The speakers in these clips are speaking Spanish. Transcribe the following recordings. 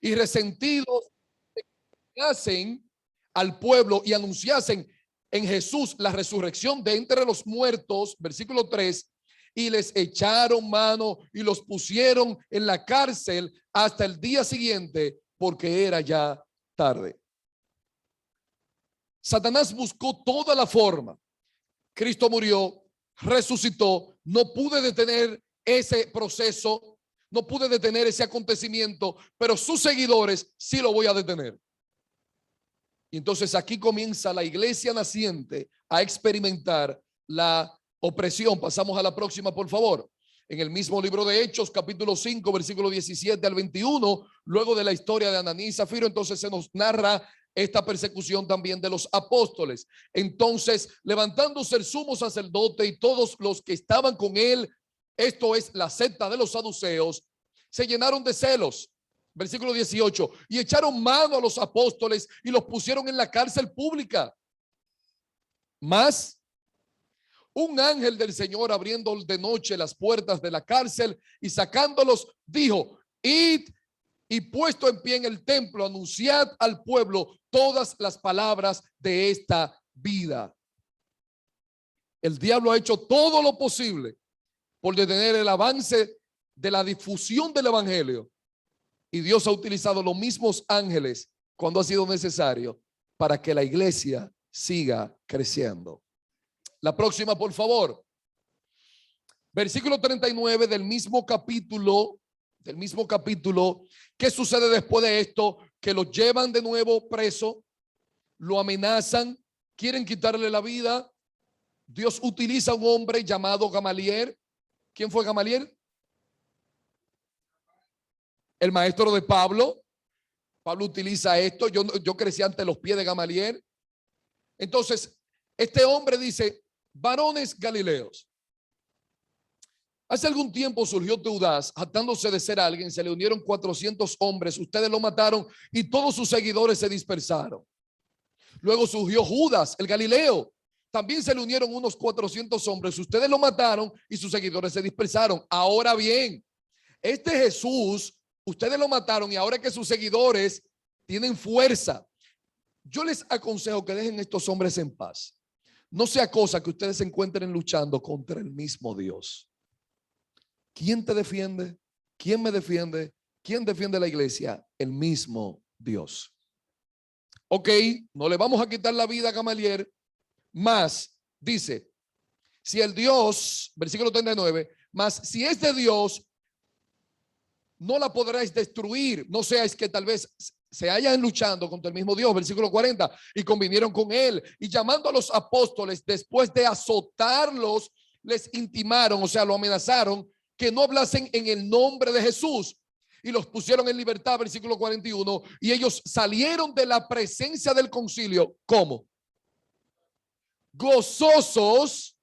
y resentidos hacen al pueblo y anunciasen en Jesús la resurrección de entre los muertos, versículo 3, y les echaron mano y los pusieron en la cárcel hasta el día siguiente, porque era ya tarde. Satanás buscó toda la forma. Cristo murió, resucitó, no pude detener ese proceso, no pude detener ese acontecimiento, pero sus seguidores sí lo voy a detener. Y entonces aquí comienza la iglesia naciente a experimentar la opresión. Pasamos a la próxima, por favor. En el mismo libro de Hechos, capítulo 5, versículo 17 al 21, luego de la historia de Ananías y Zafiro, entonces se nos narra esta persecución también de los apóstoles. Entonces, levantándose el sumo sacerdote y todos los que estaban con él, esto es la secta de los saduceos, se llenaron de celos. Versículo 18, y echaron mano a los apóstoles y los pusieron en la cárcel pública. Mas un ángel del Señor, abriendo de noche las puertas de la cárcel y sacándolos, dijo: id y puesto en pie en el templo, anunciad al pueblo todas las palabras de esta vida. El diablo ha hecho todo lo posible por detener el avance de la difusión del evangelio. Y Dios ha utilizado los mismos ángeles cuando ha sido necesario para que la iglesia siga creciendo. La próxima, por favor. Versículo 39 del mismo capítulo. ¿Qué sucede después de esto? Que lo llevan de nuevo preso, lo amenazan, quieren quitarle la vida. Dios utiliza a un hombre llamado Gamaliel. ¿Quién fue Gamaliel? El maestro de Pablo. Pablo utiliza esto. Yo crecí ante los pies de Gamaliel. Entonces, este hombre dice: varones galileos, hace algún tiempo surgió Teudas, jactándose de ser alguien, se le unieron 400 hombres, ustedes lo mataron y todos sus seguidores se dispersaron. Luego surgió Judas, el Galileo, también se le unieron unos 400 hombres, ustedes lo mataron y sus seguidores se dispersaron. Ahora bien, este Jesús, ustedes lo mataron y ahora que sus seguidores tienen fuerza, yo les aconsejo que dejen a estos hombres en paz. No sea cosa que ustedes se encuentren luchando contra el mismo Dios. ¿Quién te defiende? ¿Quién me defiende? ¿Quién defiende la iglesia? El mismo Dios. Ok, no le vamos a quitar la vida a Gamaliel, más dice, si el Dios, versículo 39, más si es de Dios, no la podréis destruir, no seáis que tal vez se hayan luchando contra el mismo Dios. Versículo 40, y convinieron con él, y llamando a los apóstoles, después de azotarlos, les intimaron, o sea, lo amenazaron, que no hablasen en el nombre de Jesús, y los pusieron en libertad. Versículo 41, y ellos salieron de la presencia del concilio, ¿cómo? Gozosos.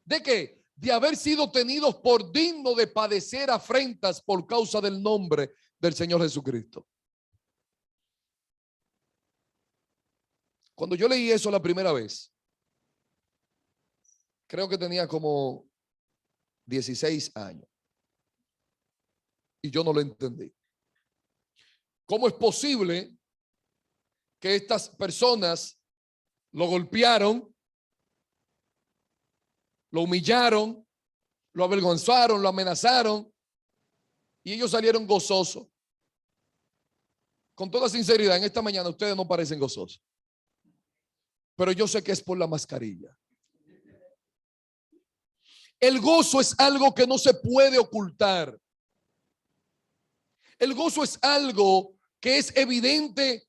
¿De qué? De haber sido tenidos por digno de padecer afrentas por causa del nombre del Señor Jesucristo. Cuando yo leí eso la primera vez, creo que tenía como 16 años y yo no lo entendí. ¿Cómo es posible que estas personas lo golpearon, lo humillaron, lo avergonzaron, lo amenazaron y ellos salieron gozosos? Con toda sinceridad, en esta mañana ustedes no parecen gozosos, pero yo sé que es por la mascarilla. El gozo es algo que no se puede ocultar. El gozo es algo que es evidente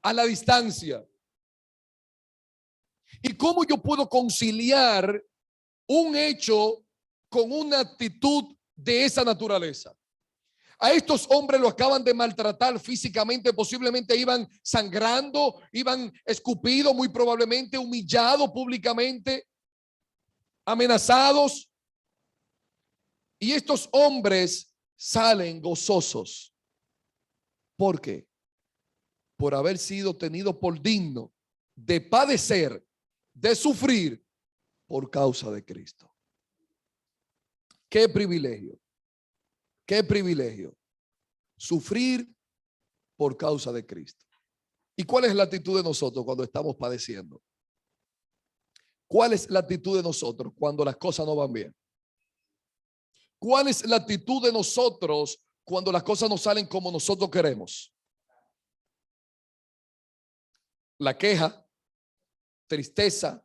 a la distancia. ¿Y cómo yo puedo conciliar un hecho con una actitud de esa naturaleza? A estos hombres lo acaban de maltratar físicamente, posiblemente iban sangrando, iban escupidos, muy probablemente humillados públicamente, amenazados. Y estos hombres salen gozosos. ¿Por qué? Por haber sido tenidos por digno de padecer, de sufrir por causa de Cristo. Qué privilegio. Qué privilegio. Sufrir por causa de Cristo. ¿Y cuál es la actitud de nosotros cuando estamos padeciendo? ¿Cuál es la actitud de nosotros cuando las cosas no van bien? ¿Cuál es la actitud de nosotros cuando las cosas no salen como nosotros queremos? La queja, tristeza.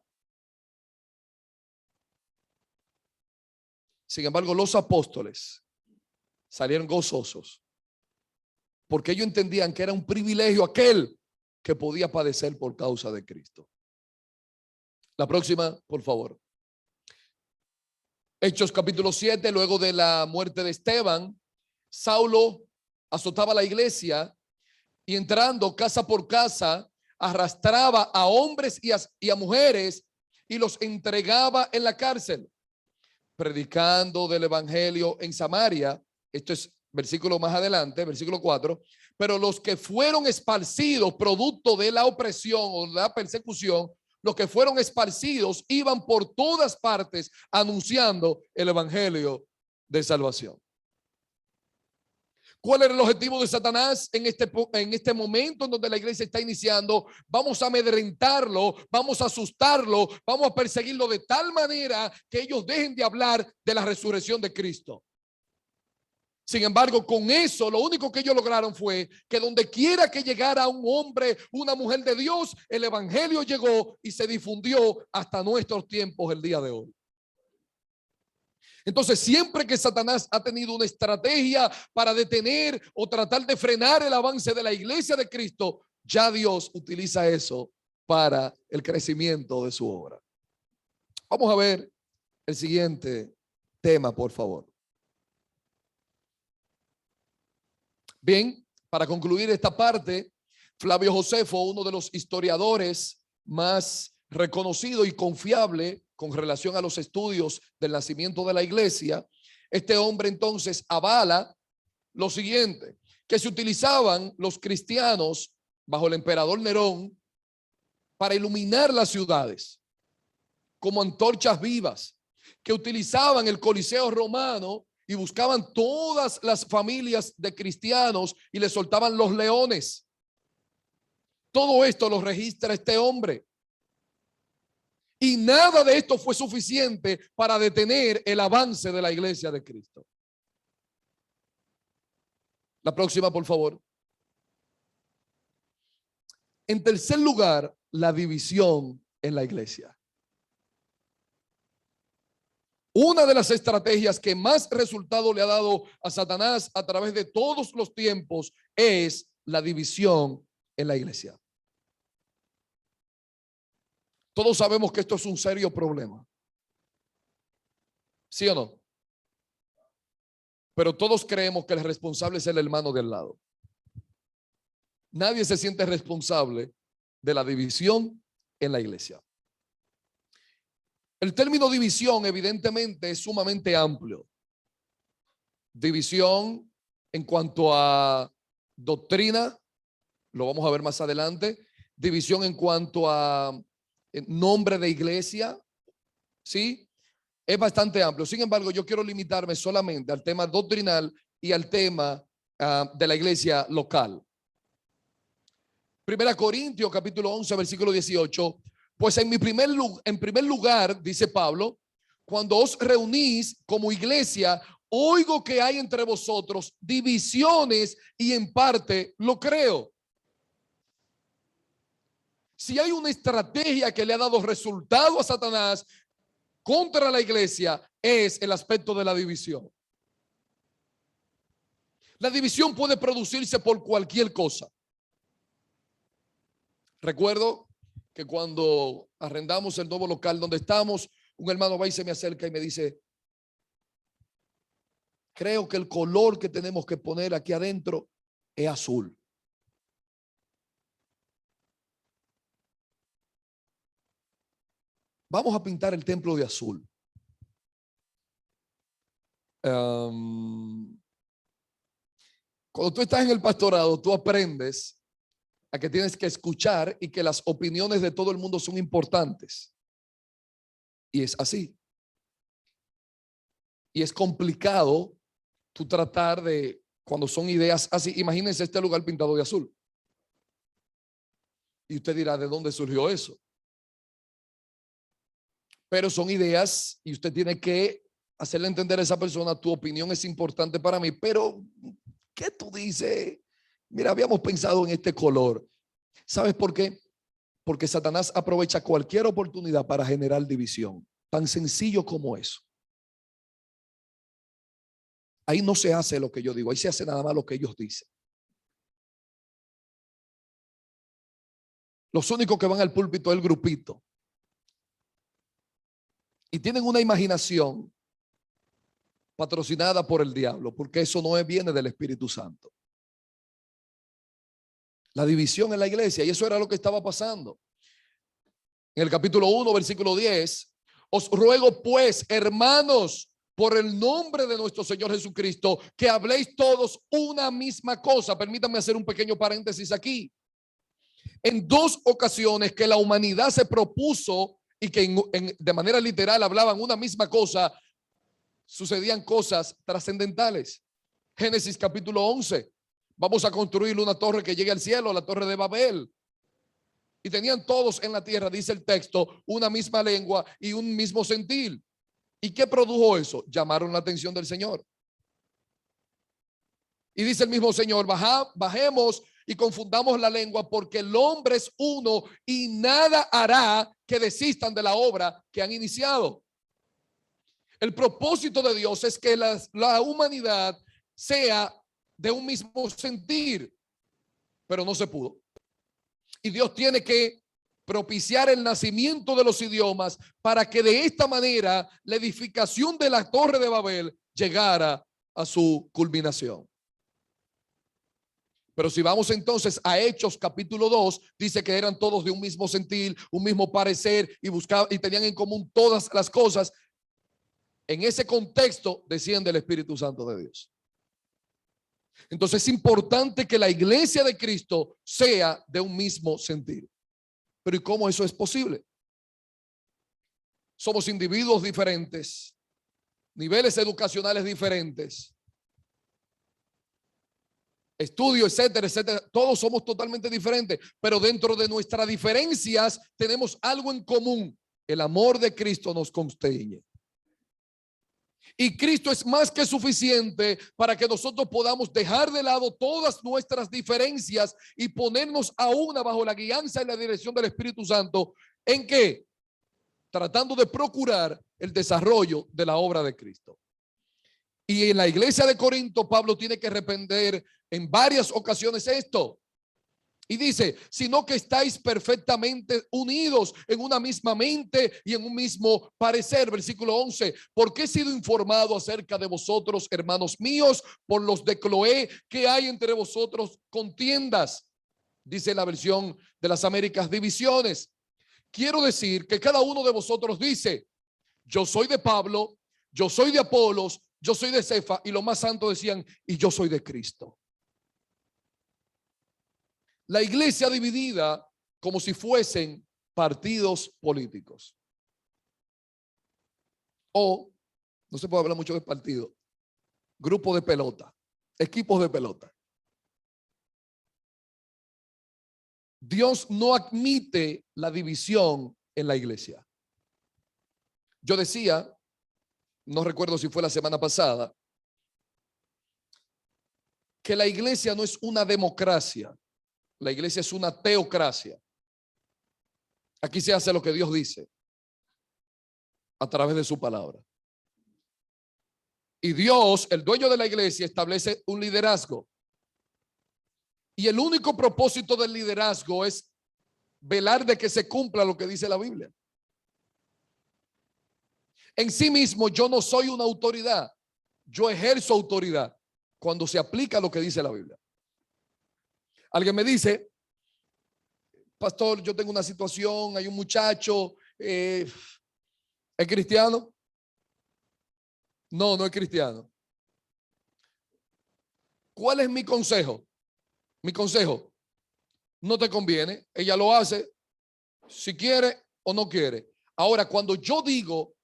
Sin embargo, los apóstoles salieron gozosos porque ellos entendían que era un privilegio aquel que podía padecer por causa de Cristo. La próxima, por favor. Hechos capítulo 7, luego de la muerte de Esteban, Saulo azotaba la iglesia y entrando casa por casa, arrastraba a hombres y a mujeres y los entregaba en la cárcel, predicando del evangelio en Samaria. Esto es versículo más adelante, versículo 4. Pero los que fueron esparcidos producto de la opresión o la persecución, los que fueron esparcidos iban por todas partes anunciando el evangelio de salvación. ¿Cuál era el objetivo de Satanás en este momento en donde la iglesia está iniciando? Vamos a amedrentarlo, vamos a asustarlo, vamos a perseguirlo de tal manera que ellos dejen de hablar de la resurrección de Cristo. Sin embargo, con eso, lo único que ellos lograron fue que donde quiera que llegara un hombre, una mujer de Dios, el evangelio llegó y se difundió hasta nuestros tiempos el día de hoy. Entonces, siempre que Satanás ha tenido una estrategia para detener o tratar de frenar el avance de la iglesia de Cristo, ya Dios utiliza eso para el crecimiento de su obra. Vamos a ver el siguiente tema, por favor. Bien, para concluir esta parte, Flavio Josefo, uno de los historiadores más reconocido y confiable con relación a los estudios del nacimiento de la iglesia, este hombre entonces avala lo siguiente, que se utilizaban los cristianos bajo el emperador Nerón para iluminar las ciudades como antorchas vivas, que utilizaban el Coliseo romano y buscaban todas las familias de cristianos y les soltaban los leones. Todo esto lo registra este hombre. Y nada de esto fue suficiente para detener el avance de la iglesia de Cristo. La próxima, por favor. En tercer lugar, la división en la iglesia. Una de las estrategias que más resultado le ha dado a Satanás a través de todos los tiempos es la división en la iglesia. Todos sabemos que esto es un serio problema. ¿Sí o no? Pero todos creemos que el responsable es el hermano del lado. Nadie se siente responsable de la división en la iglesia. El término división evidentemente es sumamente amplio. División en cuanto a doctrina, lo vamos a ver más adelante. División en cuanto a nombre de iglesia, ¿sí? Es bastante amplio. Sin embargo, yo quiero limitarme solamente al tema doctrinal y al tema de la iglesia local. Primera Corintios capítulo 11 versículo 18. Pues en primer lugar, dice Pablo, cuando os reunís como iglesia, oigo que hay entre vosotros divisiones y en parte lo creo. Si hay una estrategia que le ha dado resultado a Satanás contra la iglesia, es el aspecto de la división. La división puede producirse por cualquier cosa. Recuerdo que cuando arrendamos el nuevo local donde estamos, un hermano va y se me acerca y me dice, creo que el color que tenemos que poner aquí adentro es azul. Vamos a pintar el templo de azul. Cuando tú estás en el pastorado, tú aprendes a que tienes que escuchar y que las opiniones de todo el mundo son importantes. Y es así. Y es complicado tú tratar de Cuando son ideas así, imagínense este lugar pintado de azul. Y usted dirá, ¿de dónde surgió eso? Pero son ideas y usted tiene que hacerle entender a esa persona, tu opinión es importante para mí, pero ¿qué tú dices? Mira, habíamos pensado en este color. ¿Sabes por qué? Porque Satanás aprovecha cualquier oportunidad para generar división. Tan sencillo como eso. Ahí no se hace lo que yo digo, ahí se hace nada más lo que ellos dicen. Los únicos que van al púlpito es el grupito. Y tienen una imaginación patrocinada por el diablo, porque eso no viene del Espíritu Santo. La división en la iglesia, y eso era lo que estaba pasando. En el capítulo 1, versículo 10, os ruego pues, hermanos, por el nombre de nuestro Señor Jesucristo, que habléis todos una misma cosa. Permítanme hacer un pequeño paréntesis aquí. En dos ocasiones que la humanidad se propuso y que de manera literal hablaban una misma cosa, sucedían cosas trascendentales. Génesis capítulo 11. Vamos a construir una torre que llegue al cielo, la torre de Babel. Y tenían todos en la tierra, dice el texto, una misma lengua y un mismo sentir. ¿Y qué produjo eso? Llamaron la atención del Señor. Y dice el mismo Señor, bajemos y confundamos la lengua, porque el hombre es uno y nada hará que desistan de la obra que han iniciado. El propósito de Dios es que la humanidad sea de un mismo sentir, pero no se pudo. Y Dios tiene que propiciar el nacimiento de los idiomas para que de esta manera la edificación de la Torre de Babel llegara a su culminación. Pero si vamos entonces a Hechos capítulo 2, dice que eran todos de un mismo sentir, un mismo parecer y buscaban y tenían en común todas las cosas. En ese contexto desciende el Espíritu Santo de Dios. Entonces es importante que la iglesia de Cristo sea de un mismo sentir. Pero ¿y cómo eso es posible? Somos individuos diferentes, niveles educacionales diferentes, estudio, etcétera, etcétera. Todos somos totalmente diferentes, pero dentro de nuestras diferencias tenemos algo en común. El amor de Cristo nos constriñe. Y Cristo es más que suficiente para que nosotros podamos dejar de lado todas nuestras diferencias y ponernos a una bajo la guianza y la dirección del Espíritu Santo. ¿En qué? Tratando de procurar el desarrollo de la obra de Cristo. Y en la iglesia de Corinto, Pablo tiene que reprender en varias ocasiones esto. Y dice, sino que estáis perfectamente unidos en una misma mente y en un mismo parecer. Versículo 11, porque he sido informado acerca de vosotros, hermanos míos, por los de Cloé, que hay entre vosotros contiendas. Dice la versión de las Américas, divisiones. Quiero decir que cada uno de vosotros dice, yo soy de Pablo, yo soy de Apolos, yo soy de Cefa, y los más santos decían, y yo soy de Cristo. La iglesia dividida como si fuesen partidos políticos. O, no se puede hablar mucho de partido, grupo de pelota, equipos de pelota. Dios no admite la división en la iglesia. Yo decía, no recuerdo si fue la semana pasada, que la iglesia no es una democracia. La iglesia es una teocracia. Aquí se hace lo que Dios dice a través de su palabra. Y Dios, el dueño de la iglesia, establece un liderazgo. Y el único propósito del liderazgo es velar de que se cumpla lo que dice la Biblia. En sí mismo yo no soy una autoridad. Yo ejerzo autoridad cuando se aplica lo que dice la Biblia. Alguien me dice, pastor, yo tengo una situación, hay un muchacho, ¿es cristiano? No, no es cristiano. ¿Cuál es mi consejo? Mi consejo, no te conviene, ella lo hace si quiere o no quiere. Ahora, cuando yo digo,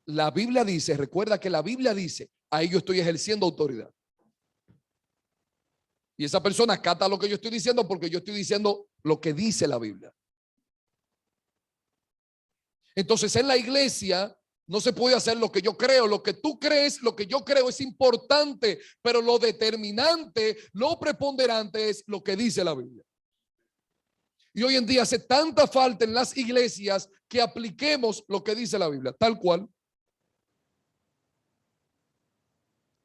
la Biblia dice, recuerda que la Biblia dice, ahí yo estoy ejerciendo autoridad. Y esa persona acata lo que yo estoy diciendo porque yo estoy diciendo lo que dice la Biblia. Entonces en la iglesia no se puede hacer lo que yo creo, lo que tú crees, lo que yo creo es importante, pero lo determinante, lo preponderante es lo que dice la Biblia. Y hoy en día hace tanta falta en las iglesias que apliquemos lo que dice la Biblia, tal cual.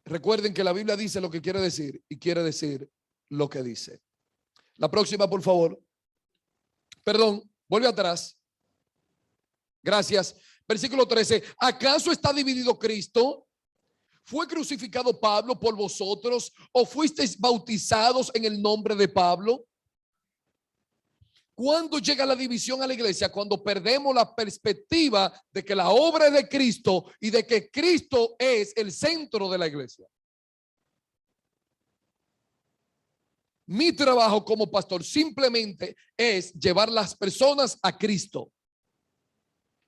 Recuerden que la Biblia dice lo que quiere decir y quiere decir lo que dice. La próxima, por favor. Perdón, vuelve atrás. Gracias. Versículo 13. ¿Acaso está dividido Cristo? ¿Fue crucificado Pablo por vosotros o fuisteis bautizados en el nombre de Pablo? ¿Cuándo llega la división a la iglesia? Cuando perdemos la perspectiva de que la obra es de Cristo y de que Cristo es el centro de la iglesia. Mi trabajo como pastor simplemente es llevar las personas a Cristo.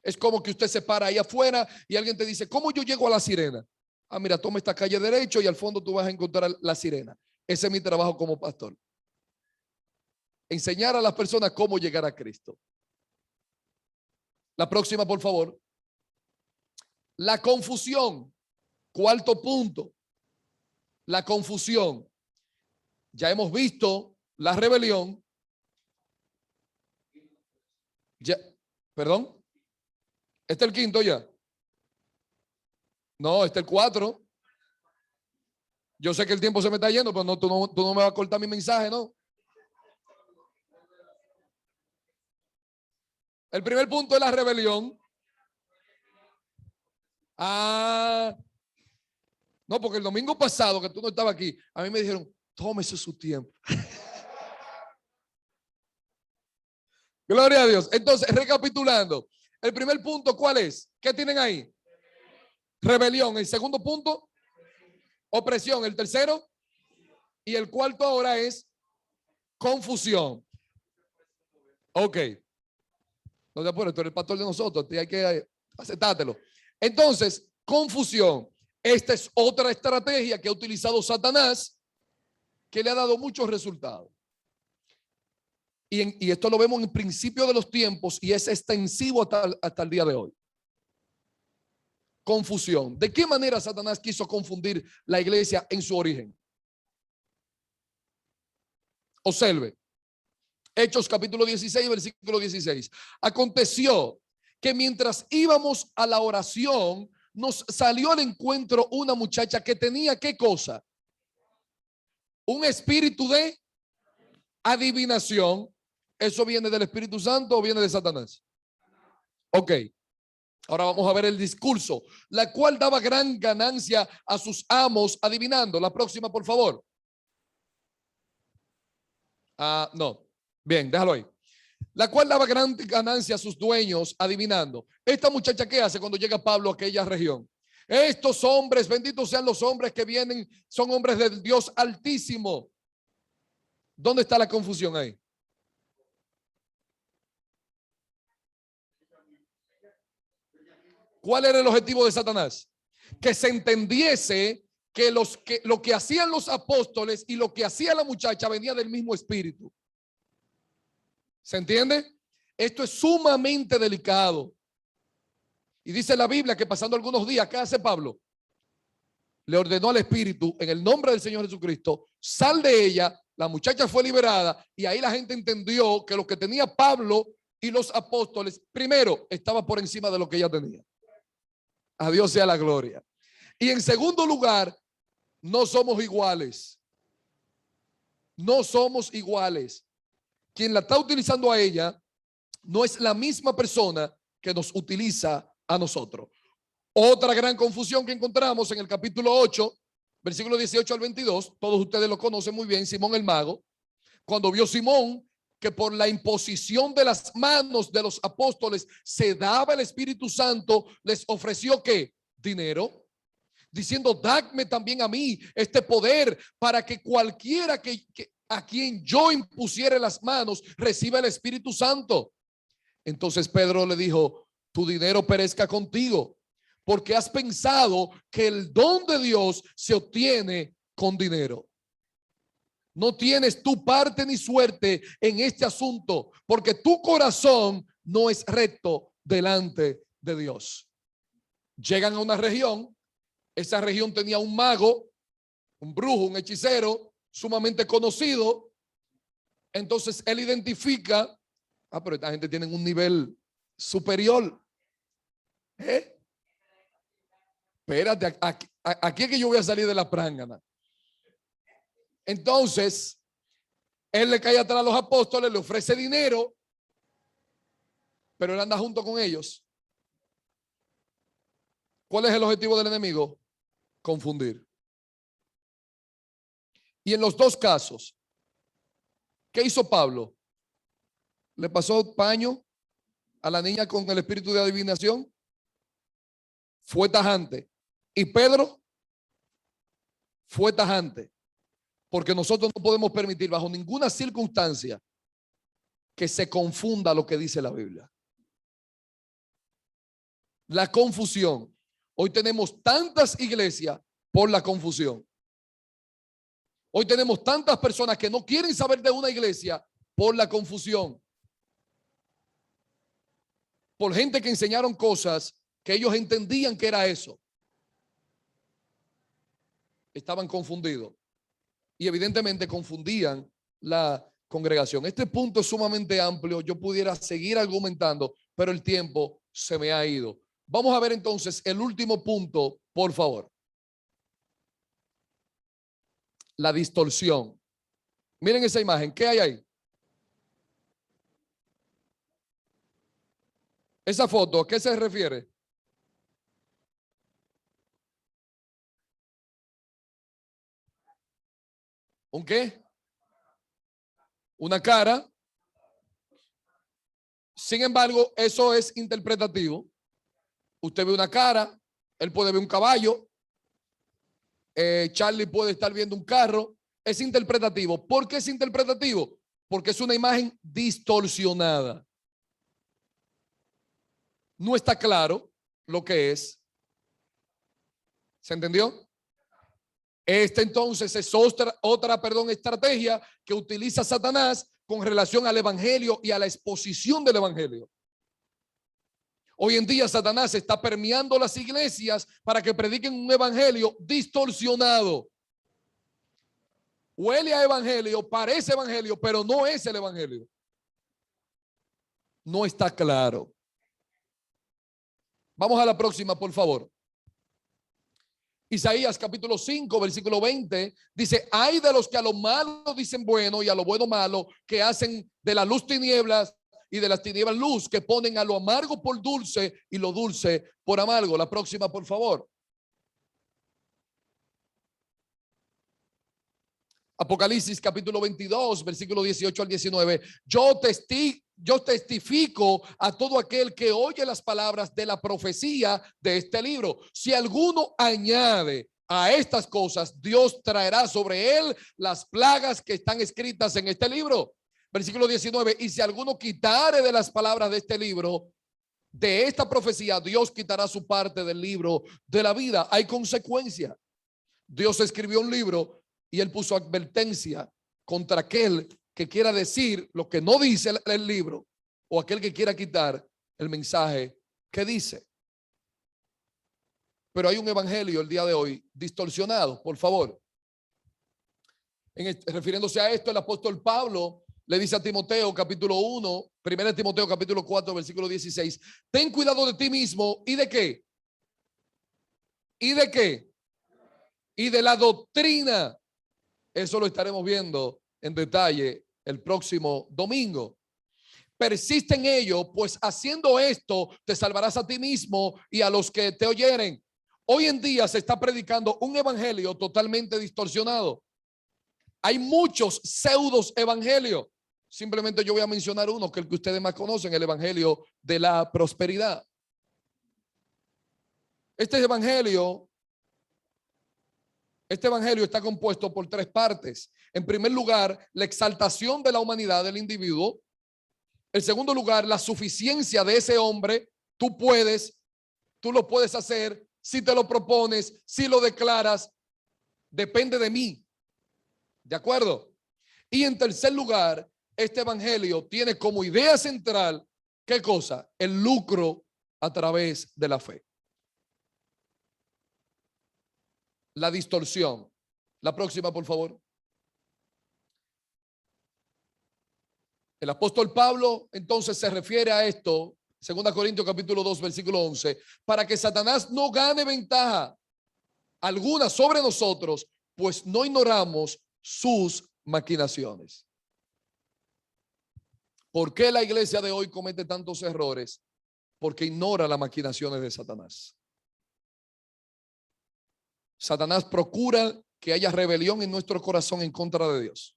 Es como que usted se para ahí afuera y alguien te dice, ¿cómo yo llego a La Sirena? Ah, mira, toma esta calle derecho y al fondo tú vas a encontrar La Sirena. Ese es mi trabajo como pastor. Enseñar a las personas cómo llegar a Cristo. La próxima, por favor. La confusión. Cuarto punto. La confusión. Ya hemos visto la rebelión. Ya, perdón. ¿Este es el quinto ya? No, este es el 4. Yo sé que el tiempo se me está yendo, pero no, tú no me vas a cortar mi mensaje, ¿no? El primer punto es la rebelión. Ah, no, porque el domingo pasado que tú no estabas aquí, a mí me dijeron, tómese su tiempo. Gloria a Dios. Entonces, recapitulando, el primer punto, ¿cuál es? ¿Qué tienen ahí? Rebelión. El segundo punto, opresión. El tercero y el cuarto ahora es confusión. Ok. No te apures, tú eres el pastor de nosotros, hay que aceptártelo. Entonces, confusión. Esta es otra estrategia que ha utilizado Satanás que le ha dado muchos resultados. Y esto lo vemos en el principio de los tiempos y es extensivo hasta el día de hoy. Confusión. ¿De qué manera Satanás quiso confundir la iglesia en su origen? Observe. Hechos capítulo 16, versículo 16. Aconteció que mientras íbamos a la oración, nos salió al encuentro una muchacha que tenía ¿qué cosa? Un espíritu de adivinación. ¿Eso viene del Espíritu Santo o viene de Satanás? Ok. Ahora vamos a ver el discurso, la cual daba gran ganancia a sus amos adivinando. La próxima, por favor. Ah, no. Bien, déjalo ahí. La cual daba gran ganancia a sus dueños adivinando. Esta muchacha, ¿qué hace cuando llega Pablo a aquella región? Estos hombres, benditos sean los hombres que vienen, son hombres del Dios Altísimo. ¿Dónde está la confusión ahí? ¿Cuál era el objetivo de Satanás? Que se entendiese que lo que hacían los apóstoles y lo que hacía la muchacha venía del mismo espíritu. ¿Se entiende? Esto es sumamente delicado. Y dice la Biblia que pasando algunos días, ¿qué hace Pablo? Le ordenó al espíritu en el nombre del Señor Jesucristo, sal de ella. La muchacha fue liberada y ahí la gente entendió que lo que tenía Pablo y los apóstoles, primero, estaba por encima de lo que ella tenía. A Dios sea la gloria. Y en segundo lugar, no somos iguales. No somos iguales. Quien la está utilizando a ella no es la misma persona que nos utiliza a nosotros. Otra gran confusión que encontramos en el capítulo 8, versículo 18 al 22, todos ustedes lo conocen muy bien, Simón el mago, cuando vio Simón que por la imposición de las manos de los apóstoles se daba el Espíritu Santo, les ofreció ¿qué? Dinero, diciendo, dadme también a mí este poder para que cualquiera que a quien yo impusiere las manos reciba el Espíritu Santo. Entonces Pedro le dijo, tu dinero perezca contigo, porque has pensado que el don de Dios se obtiene con dinero. No tienes tu parte ni suerte en este asunto, porque tu corazón no es recto delante de Dios. Llegan a una región. Esa región tenía un mago, un brujo, un hechicero sumamente conocido. Entonces él identifica, pero esta gente tiene un nivel superior. Espérate, aquí es que yo voy a salir de la prángana. Entonces, él le cae atrás a los apóstoles, le ofrece dinero, pero él anda junto con ellos. ¿Cuál es el objetivo del enemigo? Confundir. Y en los dos casos, ¿qué hizo Pablo? ¿Le pasó paño a la niña con el espíritu de adivinación? Fue tajante. Y Pedro fue tajante. Porque nosotros no podemos permitir bajo ninguna circunstancia que se confunda lo que dice la Biblia. La confusión. Hoy tenemos tantas iglesias por la confusión. Hoy tenemos tantas personas que no quieren saber de una iglesia por la confusión. Por gente que enseñaron cosas que ellos entendían que era eso. Estaban confundidos. Y evidentemente confundían la congregación. Este punto es sumamente amplio. Yo pudiera seguir argumentando, pero el tiempo se me ha ido. Vamos a ver entonces el último punto, por favor. La distorsión. Miren esa imagen. ¿Qué hay ahí? Esa foto, ¿a qué se refiere? ¿Un qué? Una cara. Sin embargo, eso es interpretativo. Usted ve una cara, él puede ver un caballo, Charlie puede estar viendo un carro. Es interpretativo. ¿Por qué es interpretativo? Porque es una imagen distorsionada. No está claro lo que es. ¿Se entendió? Esta entonces es otra estrategia que utiliza Satanás con relación al evangelio y a la exposición del evangelio. Hoy en día Satanás está permeando las iglesias para que prediquen un evangelio distorsionado. Huele a evangelio, parece evangelio, pero no es el evangelio. No está claro. Vamos a la próxima, por favor. Isaías capítulo 5, versículo 20, dice: hay de los que a lo malo dicen bueno y a lo bueno malo, que hacen de la luz tinieblas y de las tinieblas luz, que ponen a lo amargo por dulce y lo dulce por amargo. La próxima, por favor. Apocalipsis capítulo 22, versículo 18 al 19. Yo testifico a todo aquel que oye las palabras de la profecía de este libro. Si alguno añade a estas cosas, Dios traerá sobre él las plagas que están escritas en este libro. Versículo 19. Y si alguno quitare de las palabras de este libro, de esta profecía, Dios quitará su parte del libro de la vida. Hay consecuencia. Dios escribió un libro y él puso advertencia contra aquel que quiera decir lo que no dice el libro, o aquel que quiera quitar el mensaje que dice. Pero hay un evangelio el día de hoy distorsionado, por favor. Refiriéndose a esto, el apóstol Pablo le dice a Timoteo capítulo 1, 1 Timoteo capítulo 4, versículo 16: ten cuidado de ti mismo. ¿Y de qué? ¿Y de qué? Y de la doctrina. Eso lo estaremos viendo en detalle el próximo domingo. Persiste en ello, pues haciendo esto te salvarás a ti mismo y a los que te oyeren. Hoy en día se está predicando un evangelio totalmente distorsionado. Hay muchos pseudos evangelios. Simplemente yo voy a mencionar uno, que es el que ustedes más conocen, el evangelio de la prosperidad. Este evangelio está compuesto por tres partes. En primer lugar, la exaltación de la humanidad del individuo. En segundo lugar, la suficiencia de ese hombre. Tú lo puedes hacer si te lo propones, si lo declaras. Depende de mí. ¿De acuerdo? Y en tercer lugar, este evangelio tiene como idea central, ¿qué cosa? El lucro a través de la fe. La distorsión. La próxima, por favor. El apóstol Pablo entonces se refiere a esto, 2 Corintios capítulo 2, versículo 11, para que Satanás no gane ventaja alguna sobre nosotros, pues no ignoramos sus maquinaciones. ¿Por qué la iglesia de hoy comete tantos errores? Porque ignora las maquinaciones de Satanás. Satanás procura que haya rebelión en nuestro corazón en contra de Dios.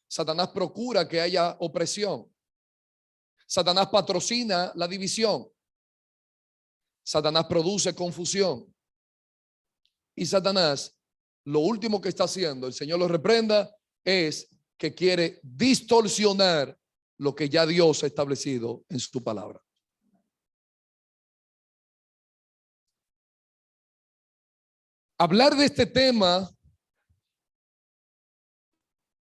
Satanás procura que haya opresión. Satanás patrocina la división. Satanás produce confusión. Y Satanás, lo último que está haciendo, el Señor lo reprenda, es que quiere distorsionar lo que ya Dios ha establecido en su palabra. Hablar de este tema,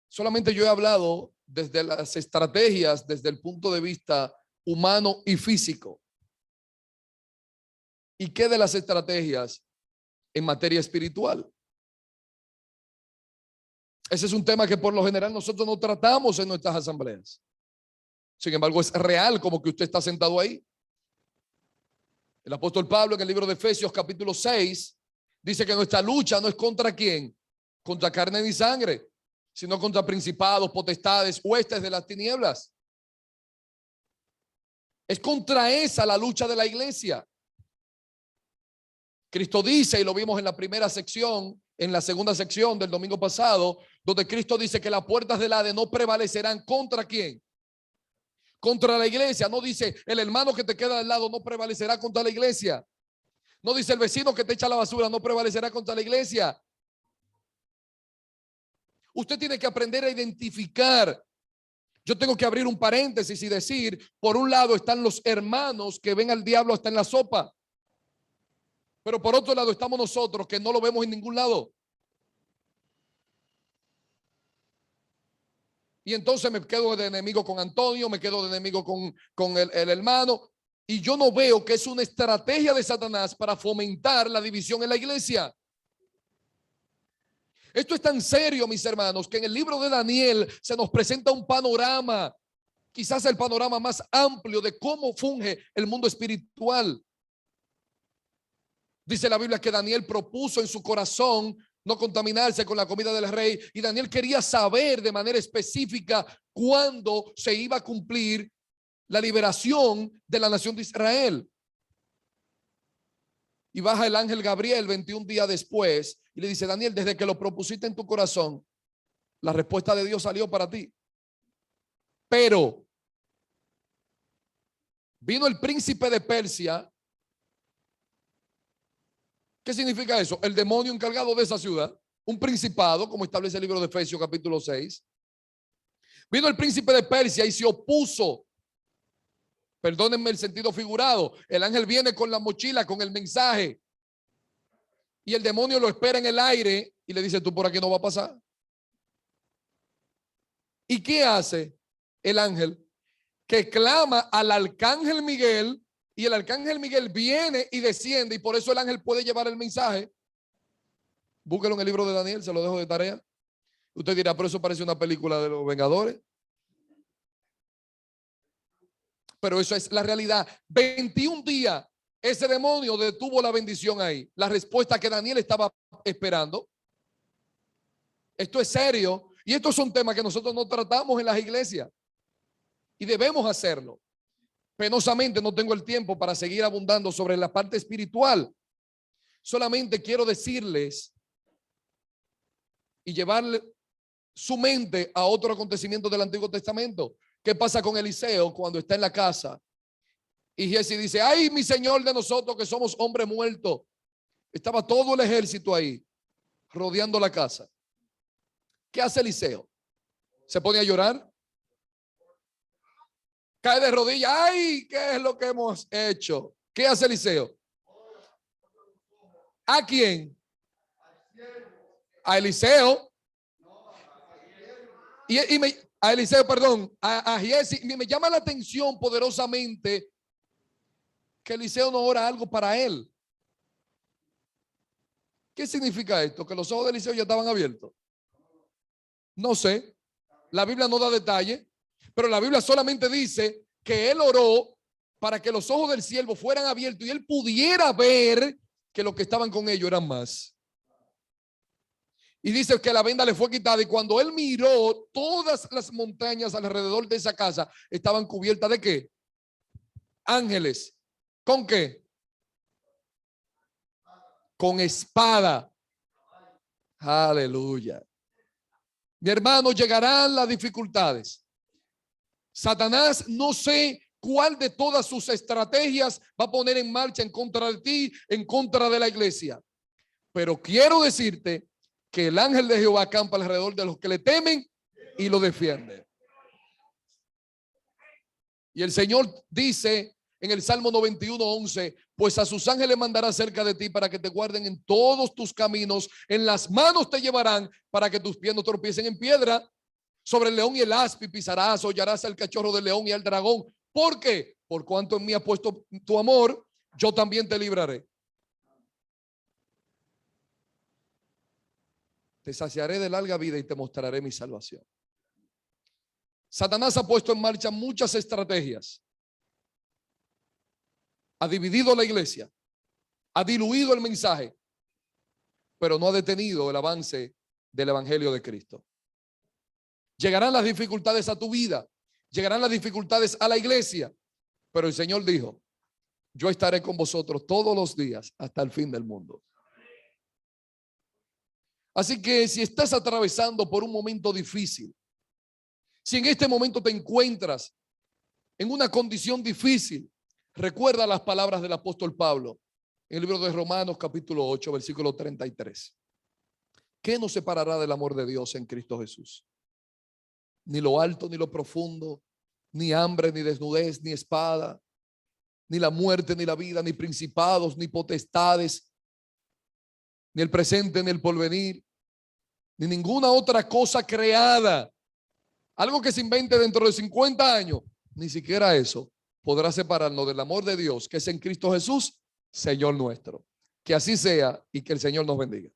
solamente yo he hablado desde las estrategias, desde el punto de vista humano y físico. ¿Y qué de las estrategias en materia espiritual? Ese es un tema que por lo general nosotros no tratamos en nuestras asambleas. Sin embargo, es real como que usted está sentado ahí. El apóstol Pablo en el libro de Efesios capítulo 6 dice que nuestra lucha no es contra quién, contra carne ni sangre, sino contra principados, potestades, huestes de las tinieblas. Es contra esa la lucha de la iglesia. Cristo dice, y lo vimos en la primera sección, en la segunda sección del domingo pasado, donde Cristo dice que las puertas del Hades no prevalecerán contra quién. Contra la iglesia. No dice el hermano que te queda al lado no prevalecerá contra la iglesia. No dice el vecino que te echa la basura no prevalecerá contra la iglesia. Usted tiene que aprender a identificar. Yo tengo que abrir un paréntesis y decir, por un lado están los hermanos que ven al diablo hasta en la sopa. Pero por otro lado estamos nosotros que no lo vemos en ningún lado. Y entonces me quedo de enemigo con Antonio, me quedo de enemigo con el hermano. Y yo no veo que es una estrategia de Satanás para fomentar la división en la iglesia. Esto es tan serio, mis hermanos, que en el libro de Daniel se nos presenta un panorama, quizás el panorama más amplio de cómo funge el mundo espiritual. Dice la Biblia que Daniel propuso en su corazón no contaminarse con la comida del rey, y Daniel quería saber de manera específica cuándo se iba a cumplir la liberación de la nación de Israel. Y baja el ángel Gabriel 21 días después y le dice: Daniel, desde que lo propusiste en tu corazón, la respuesta de Dios salió para ti. Pero vino el príncipe de Persia. ¿Qué significa eso? El demonio encargado de esa ciudad, un principado, como establece el libro de Efesios capítulo 6. Vino el príncipe de Persia y se opuso. Perdónenme el sentido figurado. El ángel viene con la mochila, con el mensaje, y el demonio lo espera en el aire y le dice: tú por aquí no va a pasar. ¿Y qué hace el ángel? Que clama al arcángel Miguel, y el arcángel Miguel viene y desciende, y por eso el ángel puede llevar el mensaje. Búsquelo en el libro de Daniel, se lo dejo de tarea. Usted dirá, pero eso parece una película de los Vengadores. Pero eso es la realidad. 21 días ese demonio detuvo la bendición ahí. La respuesta que Daniel estaba esperando. Esto es serio, y estos son temas que nosotros no tratamos en las iglesias, y debemos hacerlo. Penosamente no tengo el tiempo para seguir abundando sobre la parte espiritual. Solamente quiero decirles y llevarle su mente a otro acontecimiento del Antiguo Testamento. ¿Qué pasa con Eliseo cuando está en la casa? Y Giezi dice: ay, mi señor de nosotros que somos hombres muertos. Estaba todo el ejército ahí rodeando la casa. ¿Qué hace Eliseo? ¿Se pone a llorar? Cae de rodillas. Ay, ¿qué es lo que hemos hecho? ¿Qué hace Eliseo? ¿A quién? A Eliseo. A Eliseo, perdón, a Giesi. Me llama la atención poderosamente que Eliseo no ora algo para él. ¿Qué significa esto? ¿Que los ojos de Eliseo ya estaban abiertos? No sé. La Biblia no da detalle, pero la Biblia solamente dice que él oró para que los ojos del siervo fueran abiertos y él pudiera ver que los que estaban con ellos eran más. Y dice que la venda le fue quitada y cuando él miró, todas las montañas alrededor de esa casa estaban cubiertas ¿de qué? Ángeles. ¿Con qué? Con espada. Aleluya. Mi hermano, llegarán las dificultades. Satanás, no sé cuál de todas sus estrategias va a poner en marcha en contra de ti, en contra de la iglesia. Pero quiero decirte que el ángel de Jehová acampa alrededor de los que le temen y lo defiende. Y el Señor dice en el Salmo 91:11, pues a sus ángeles mandará cerca de ti para que te guarden en todos tus caminos, en las manos te llevarán para que tus pies no tropiecen en piedra. Sobre el león y el aspi pisarás, hollarás al cachorro del león y al dragón. ¿Por qué? Por cuanto en mí ha puesto tu amor, yo también te libraré. Te saciaré de larga vida y te mostraré mi salvación. Satanás ha puesto en marcha muchas estrategias. Ha dividido la iglesia. Ha diluido el mensaje. Pero no ha detenido el avance del evangelio de Cristo. Llegarán las dificultades a tu vida. Llegarán las dificultades a la iglesia. Pero el Señor dijo, yo estaré con vosotros todos los días hasta el fin del mundo. Así que si estás atravesando por un momento difícil, si en este momento te encuentras en una condición difícil, recuerda las palabras del apóstol Pablo en el libro de Romanos capítulo 8, versículo 33. ¿Qué nos separará del amor de Dios en Cristo Jesús? Ni lo alto ni lo profundo, ni hambre ni desnudez, ni espada, ni la muerte ni la vida, ni principados, ni potestades, ni el presente, ni el porvenir, ni ninguna otra cosa creada. Algo que se invente dentro de 50 años, ni siquiera eso podrá separarnos del amor de Dios que es en Cristo Jesús, Señor nuestro. Que así sea y que el Señor nos bendiga.